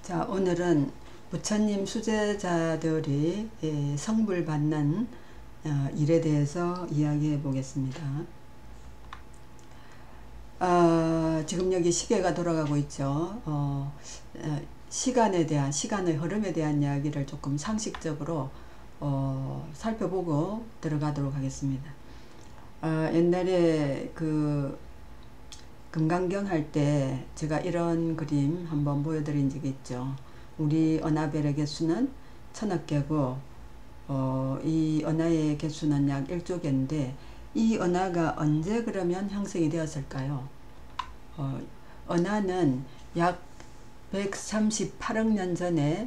자, 오늘은 부처님 수제자들이 성불 받는 일에 대해서 이야기해 보겠습니다. 지금 여기 시계가 돌아가고 있죠. 시간의 흐름에 대한 이야기를 조금 상식적으로 살펴보고 들어가도록 하겠습니다. 옛날에 금강경 할 때 제가 이런 그림 한번 보여드린 적이 있죠. 우리 은하별의 개수는 1000억 개고 이 은하의 개수는 약 1조 개인데 이 은하가 언제 그러면 형성이 되었을까요? 은하는 약 138억 년 전에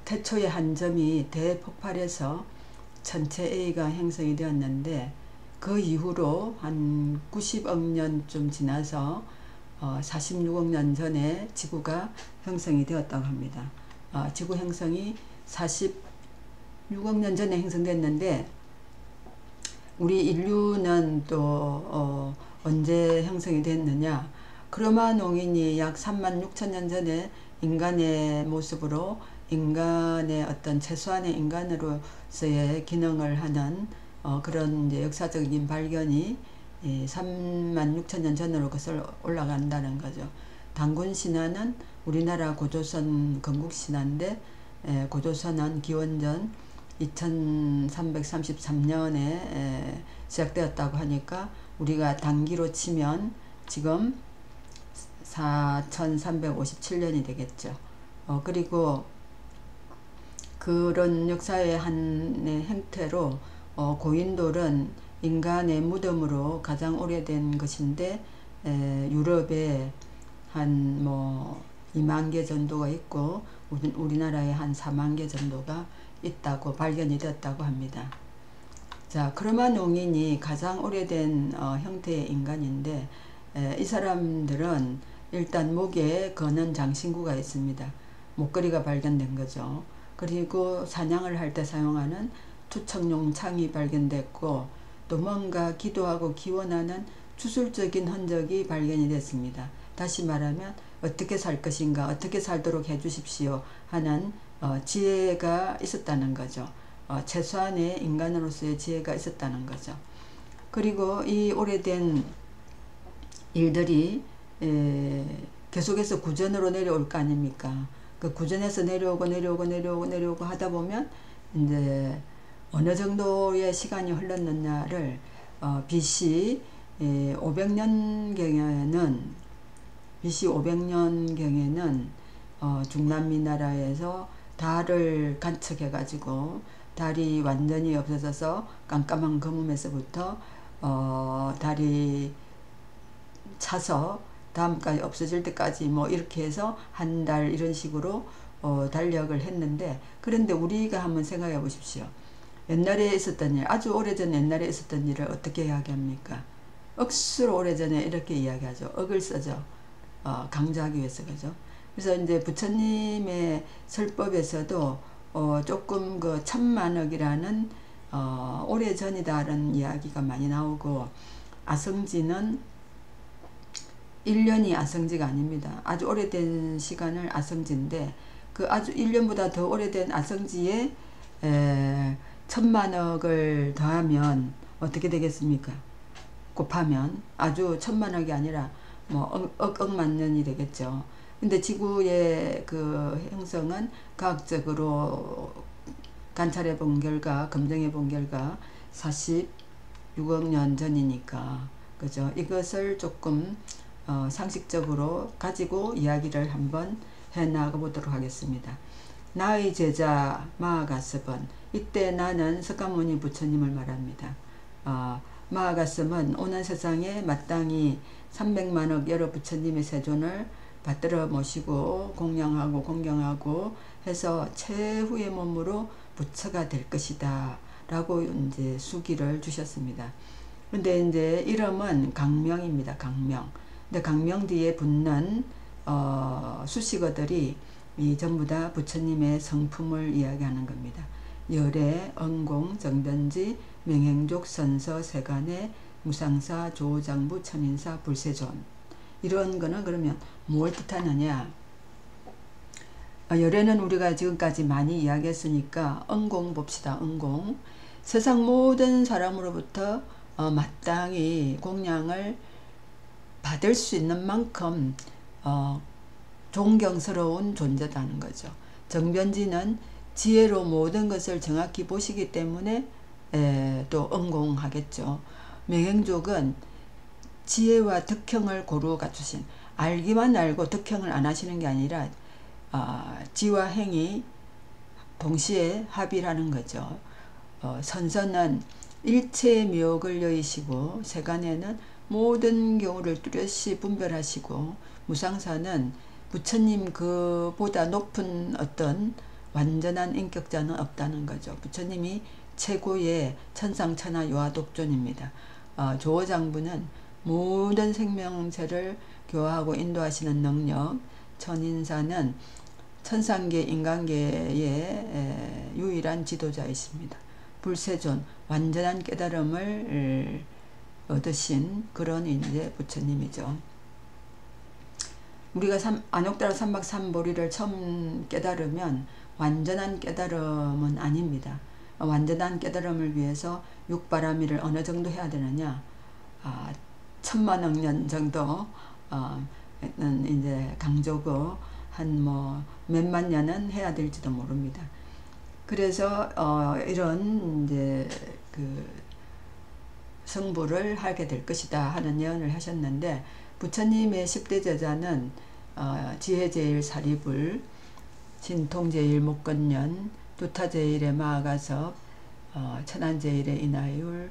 태초의 한 점이 대폭발해서 전체 A가 형성이 되었는데 그 이후로 한 90억 년쯤 지나서 46억 년 전에 지구가 형성이 되었다고 합니다. 지구 형성이 46억 년 전에 형성됐는데 우리 인류는 또 언제 형성이 됐느냐? 크로마뇽인이 약 36,000년 전에 인간의 모습으로 인간의 어떤 최소한의 인간으로서의 기능을 하는 그런 이제 역사적인 발견이 36,000년 전으로 것을 올라간다는 거죠. 단군 신화는 우리나라 고조선 건국신화인데 고조선은 기원전 2333년에 시작되었다고 하니까 우리가 단기로 치면 지금 4357년이 되겠죠. 그리고 그런 역사의 한 행태로 고인돌은 인간의 무덤으로 가장 오래된 것인데 유럽에 한 2만 개 정도가 있고 우리나라에 한 4만 개 정도가 있다고 발견이 되었다고 합니다. 자, 크로마뇽인이 가장 오래된 형태의 인간인데 이 사람들은 일단 목에 거는 장신구가 있습니다. 목걸이가 발견된 거죠. 그리고 사냥을 할 때 사용하는 투척용 창이 발견됐고 또 뭔가 기도하고 기원하는 주술적인 흔적이 발견이 됐습니다. 다시 말하면 어떻게 살 것인가, 어떻게 살도록 해주십시오 하는 지혜가 있었다는 거죠. 최소한의 인간으로서의 지혜가 있었다는 거죠. 그리고 이 오래된 일들이 계속해서 구전으로 내려올 거 아닙니까? 그 구전에서 내려오고 하다 보면 이제 어느 정도의 시간이 흘렀느냐를 BC 500년경에는 중남미 나라에서 달을 관측해 가지고 달이 완전히 없어져서 깜깜한 검음에서부터 달이 차서 다음까지 없어질 때까지 이렇게 해서 한 달 이런 식으로 달력을 했는데, 그런데 우리가 한번 생각해 보십시오. 옛날에 있었던 일, 아주 오래전 옛날에 있었던 일을 어떻게 이야기합니까? 억수로 오래전에 이렇게 이야기하죠. 억을 써죠. 강조하기 위해서, 그죠? 그래서 이제 부처님의 설법에서도 조금 그 1000만억이라는 오래전이다라는 이야기가 많이 나오고, 아성지는 1년이 아성지가 아닙니다. 아주 오래된 시간을 아성지인데 그 아주 1년보다 더 오래된 아성지에 1000만억을 더하면 어떻게 되겠습니까? 곱하면 아주 1000만억이 아니라 억만 년이 되겠죠. 근데 지구의 그 형성은 과학적으로 관찰해 본 결과, 검증해 본 결과 46억 년 전이니까, 그죠? 이것을 조금 상식적으로 가지고 이야기를 한번 해나가 보도록 하겠습니다. 나의 제자 마하가섭은, 이때 나는 석가모니 부처님을 말합니다. 마하가섭은 오는 세상에 마땅히 300만억 여러 부처님의 세존을 받들어 모시고 공양하고 공경하고 해서 최후의 몸으로 부처가 될 것이다 라고 이제 수기를 주셨습니다. 근데 이제 이름은 강명입니다. 강명. 근데 강명 뒤에 붙는 수식어들이 전부 다 부처님의 성품을 이야기하는 겁니다. 열애, 응공, 정전지, 명행족, 선서, 세간의, 무상사, 조장부, 천인사, 불세존. 이런 거는 그러면 뭘 뜻하느냐? 열애는 우리가 지금까지 많이 이야기했으니까 은공 봅시다. 은공. 세상 모든 사람으로부터 마땅히 공양을 받을 수 있는 만큼 존경스러운 존재다는 거죠. 정변지는 지혜로 모든 것을 정확히 보시기 때문에 또 은공하겠죠. 명행족은 지혜와 덕형을 고루 갖추신, 알기만 알고 덕형을 안 하시는 게 아니라 지와 행이 동시에 합의라는 거죠. 선선은 일체의 묘역을 여의시고 세간에는 모든 경우를 뚜렷이 분별하시고, 무상사는 부처님 그보다 높은 어떤 완전한 인격자는 없다는 거죠. 부처님이 최고의 천상천하 요하독존입니다. 조어장부는 모든 생명체를 교화하고 인도하시는 능력, 천인사는 천상계 인간계의 유일한 지도자이십니다. 불세존, 완전한 깨달음을 얻으신 그런 이제 부처님이죠. 우리가 안욕따라 삼박삼보리를 처음 깨달으면 완전한 깨달음은 아닙니다. 완전한 깨달음을 위해서 육바라밀을 어느 정도 해야 되느냐, 1000만억 년 정도 이제 강조고 한 몇만 년은 해야 될지도 모릅니다. 그래서 이런 이제 그 성불을 하게 될 것이다 하는 예언을 하셨는데, 부처님의 10대 제자는 지혜제일 사리불, 신통제일 목건년, 두타제일의 마아가섭, 천안제일의 인하율,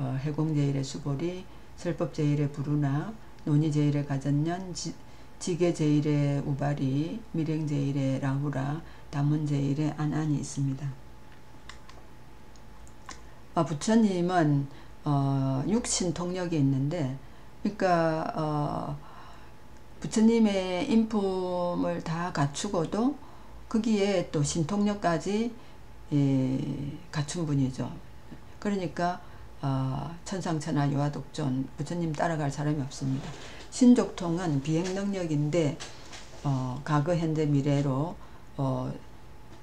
해공제일의 수보리, 설법제일의 부루나, 논의제일의 가전년, 지계제일의 우바리, 밀행제일의 라후라, 다문제일의 안안이 있습니다. 부처님은 육신통력이 있는데, 그러니까 부처님의 인품을 다 갖추고도 거기에 또 신통력까지 갖춘 분이죠. 그러니까 천상천하 요하독존, 부처님 따라갈 사람이 없습니다. 신족통은 비행능력인데 과거 현재 미래로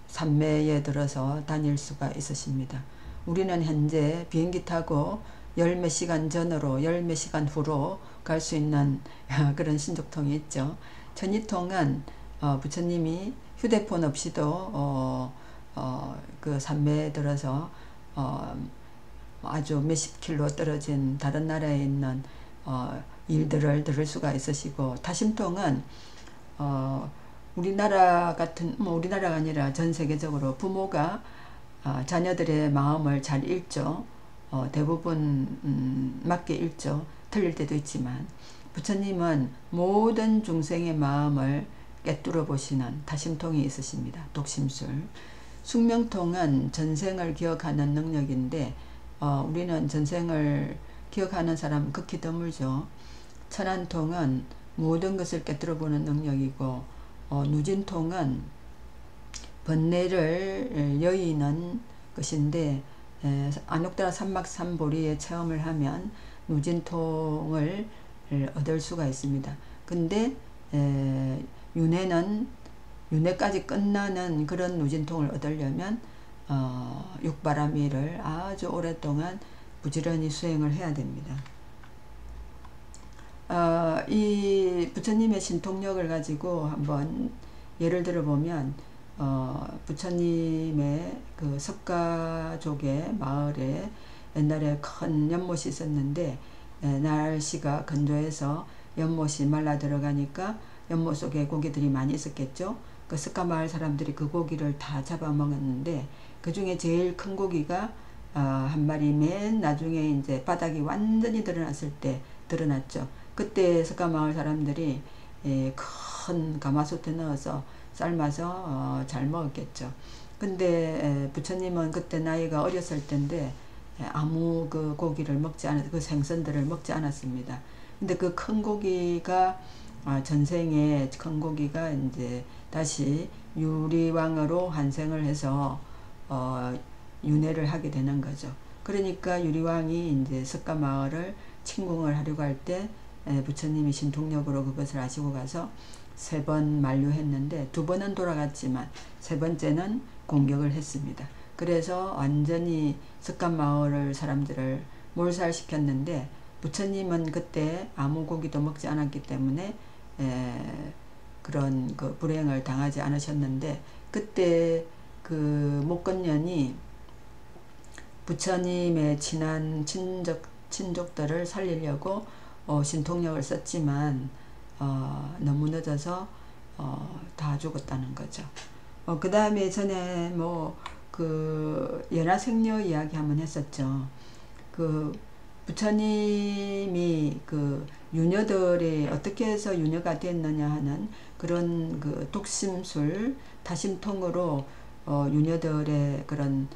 삼매에 들어서 다닐 수가 있으십니다. 우리는 현재 비행기 타고 열몇 시간 전으로 열몇 시간 후로 갈 수 있는 그런 신족통이 있죠. 천이통은 부처님이 휴대폰 없이도 그 삼매에 들어서 아주 몇십 킬로 떨어진 다른 나라에 있는 일들을 들을 수가 있으시고, 타심통은 우리나라 같은, 우리나라가 아니라 전 세계적으로 부모가 자녀들의 마음을 잘 읽죠. 대부분 맞게 읽죠. 틀릴 때도 있지만, 부처님은 모든 중생의 마음을 꿰뚫어 보시는 타심통이 있으십니다. 독심술. 숙명통은 전생을 기억하는 능력인데 우리는 전생을 기억하는 사람 극히 드물죠. 천안통은 모든 것을 꿰뚫어 보는 능력이고, 누진통은 번뇌를 여의는 것인데, 안욕따라 삼박삼보리의 체험을 하면 누진통을 얻을 수가 있습니다. 근데 윤회까지 끝나는 그런 누진통을 얻으려면 육바라밀을 아주 오랫동안 부지런히 수행을 해야 됩니다. 이 부처님의 신통력을 가지고 한번 예를 들어 보면, 부처님의 그 석가족의 마을에 옛날에 큰 연못이 있었는데, 날씨가 건조해서 연못이 말라 들어가니까 연못 속에 고기들이 많이 있었겠죠. 그 석가마을 사람들이 그 고기를 다 잡아먹었는데, 그 중에 제일 큰 고기가 한 마리 맨 나중에 이제 바닥이 완전히 드러났을 때 드러났죠. 그때 석가마을 사람들이 큰 가마솥에 넣어서 삶아서 잘 먹었겠죠. 근데 부처님은 그때 나이가 어렸을 때인데 아무 그 고기를 먹지 않았, 그 생선들을 먹지 않았습니다. 근데 그 큰 고기가 전생에 큰 고기가 이제 다시 유리왕으로 환생을 해서 윤회를 하게 되는 거죠. 그러니까 유리왕이 이제 석가마을을 침공을 하려고 할 때 부처님이 신통력으로 그것을 아시고 가서 3번 만류했는데 2번은 돌아갔지만 3번째는 공격을 했습니다. 그래서 완전히 습간마을 사람들을 몰살시켰는데 부처님은 그때 아무 고기도 먹지 않았기 때문에 그런 그 불행을 당하지 않으셨는데, 그때 그 목건년이 부처님의 친한 친족들을 살리려고 신통력을 썼지만 너무 늦어서 다 죽었다는 거죠. 그 다음에 전에 뭐 그 연하생녀 이야기 한번 했었죠. 그 부처님이 그 유녀들이 어떻게 해서 유녀가 됐느냐 하는 그런 그 독심술 다심통으로 유녀들의 그런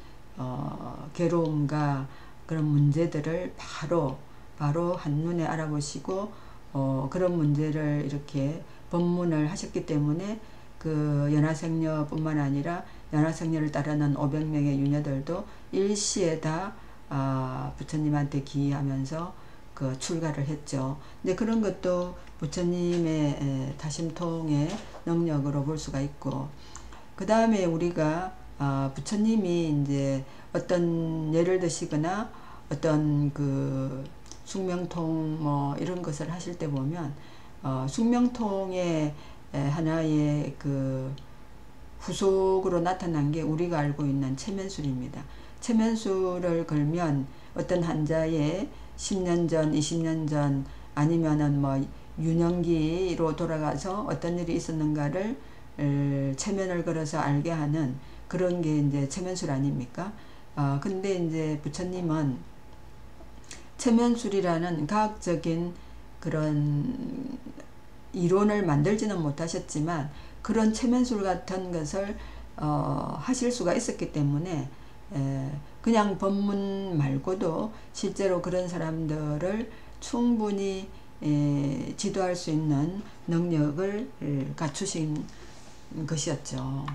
괴로움과 그런 문제들을 바로 한눈에 알아보시고 그런 문제를 이렇게 법문을 하셨기 때문에 그 연하생녀뿐만 아니라 연하생녀를 따르는 500명의 유녀들도 일시에 다 부처님한테 기이하면서 그 출가를 했죠. 근데 그런 것도 부처님의 다심통의 능력으로 볼 수가 있고, 그 다음에 우리가 부처님이 이제 어떤 예를 드시거나 어떤 그 숙명통 뭐 이런 것을 하실 때 보면 숙명통의 하나의 그 후속으로 나타난 게 우리가 알고 있는 체면술입니다. 체면술을 걸면 어떤 환자의 10년 전, 20년 전 아니면은 뭐 유년기로 돌아가서 어떤 일이 있었는가를 체면을 걸어서 알게 하는 그런 게 이제 체면술 아닙니까? 근데 이제 부처님은 체면술이라는 과학적인 그런 이론을 만들지는 못하셨지만 그런 체면술 같은 것을 하실 수가 있었기 때문에 그냥 법문 말고도 실제로 그런 사람들을 충분히 지도할 수 있는 능력을 갖추신 것이었죠.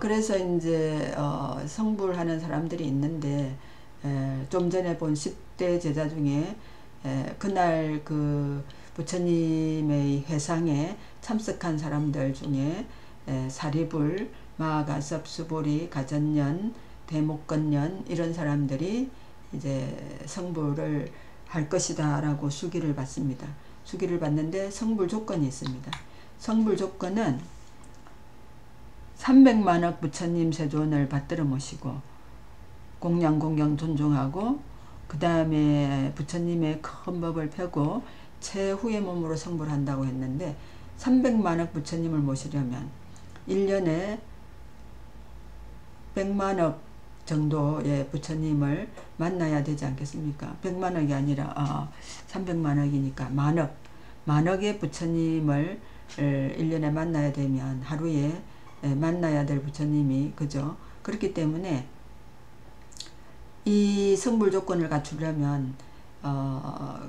그래서 이제 성불하는 사람들이 있는데 좀 전에 본 10대 제자 중에 그날 그 부처님의 회상에 참석한 사람들 중에 사리불, 마가섭, 수보리, 가전년, 대목건년 이런 사람들이 이제 성불을 할 것이다 라고 수기를 받습니다. 수기를 받는데 성불 조건이 있습니다. 성불 조건은 300만억 부처님 세존을 받들어 모시고 공양 공경 존중하고 그 다음에 부처님의 큰 법을 펴고 최후의 몸으로 성불한다고 했는데 300만억 부처님을 모시려면 1년에 100만억 정도의 부처님을 만나야 되지 않겠습니까? 100만억이 아니라 300만억이니까 만억의 부처님을 1년에 만나야 되면 하루에 만나야 될 부처님이 그죠? 그렇기 때문에 이 성불 조건을 갖추려면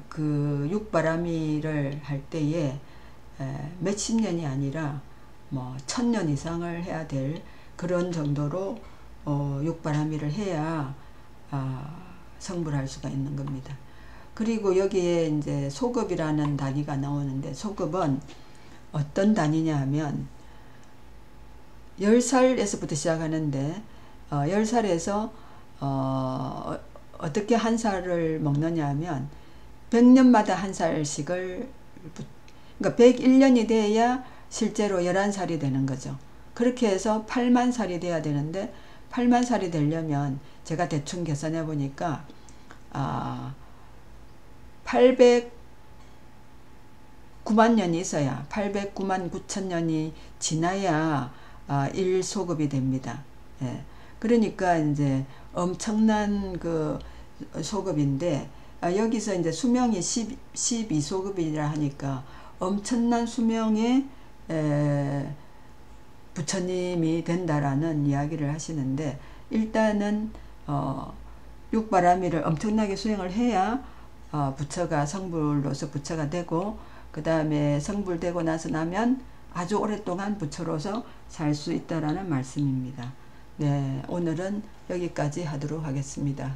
그 육바라미를 할 때에 몇십 년이 아니라 뭐 1000년 이상을 해야 될 그런 정도로 육바라미를 해야 성불할 수가 있는 겁니다. 그리고 여기에 이제 소급이라는 단위가 나오는데 소급은 어떤 단위냐 하면 10살에서부터 시작하는데 10살에서 어떻게 한 살을 먹느냐 하면 100년마다 한 살씩을 그러니까 101년이 돼야 실제로 11살이 되는 거죠. 그렇게 해서 8만 살이 돼야 되는데 8만 살이 되려면 제가 대충 계산해 보니까 809만 년이 있어야 809만 9천 년이 지나야 1소급이 됩니다. 예. 그러니까 이제 엄청난 그 소급인데 여기서 이제 수명이 12소급이라 하니까 엄청난 수명의 부처님이 된다라는 이야기를 하시는데 일단은 육바라미를 엄청나게 수행을 해야 부처가 성불로서 부처가 되고 그 다음에 성불되고 나면 아주 오랫동안 부처로서 살 수 있다라는 말씀입니다. 네, 오늘은 여기까지 하도록 하겠습니다.